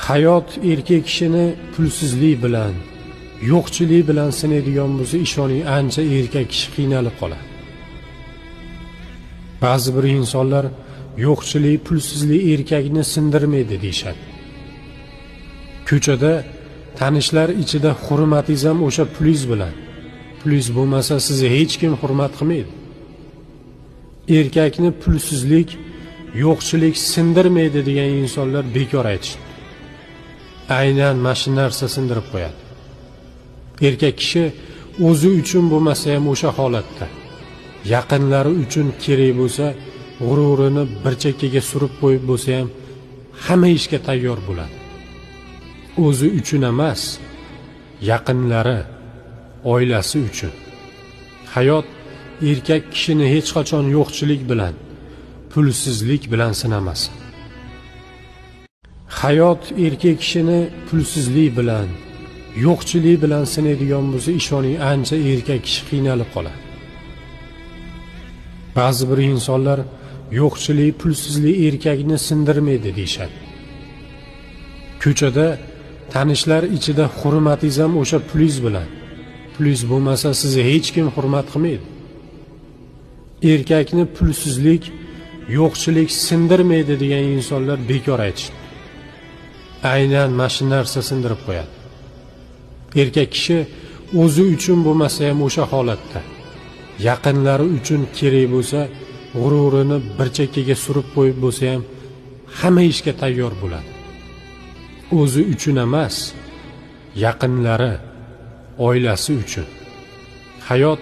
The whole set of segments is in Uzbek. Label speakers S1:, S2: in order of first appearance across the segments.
S1: Hayot erkak kishini pulsizlik bilan, yo'qchilik bilan sinaydigan bo'lsa, ishoning ancha erkak kishi qiynalib qoladi. Ba'zi bir insonlar yo'qchilik, pulsizlik erkakni sindirmaydi deyshadi. Ko'chada tanishlar ichida hurmatingiz ham o'sha pulingiz bilan. Pulingiz bo'lmasa sizni hech kim hurmat qilmaydi. Erkakni pulsizlik, yo'qchilik sindirmaydi degan insonlar bekor aytishdi. Aynan mana shu narsa sindirib qo'yadi. Erkak kishi o'zi uchun bo'lmasa ham o'sha holatda, yaqinlari uchun kerak bo'lsa, g'ururini bir chekkaga surib qo'yib bo'lsa ham hamma ishga tayyor bo'ladi. O'zi uchun emas, yaqinlari, oilasi uchun. Hayot erkak kishini hech qachon yo'qchilik bilan, pulsizlik bilan sinamasin. Hayot erkak kishini pulsizlik bilan, yo'qchilik bilan sinaydigan bo'lsa, ishoning ancha erkak kishi qiynalib qoladi. Ba'zi bir insonlar yo'qchilik, pulsizlik erkakni sindirmaydi deyshadi. Ko'chada tanishlar ichida hurmatingiz ham o'sha pulingiz bilan. Pulingiz bo'lmasa sizni hech kim hurmat qilmaydi. Erkakni pulsizlik, yo'qchilik sindirmaydi degan insonlar bekor aytishdi. Aynan mana shu narsa sindirib qo'yadi. Erkak kishi o'zi uchun bo'lmasa ham o'sha holatda, yaqinlari uchun kerak bo'lsa, g'ururini bir chekkaga surib qo'yib bo'lsa ham hamma ishga tayyor bo'ladi. O'zi uchun emas, yaqinlari, oilasi uchun. Hayot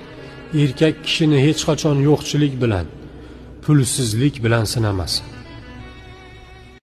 S1: erkak kishini hech qachon yo'qchilik bilan, pulsizlik bilan sinamasin.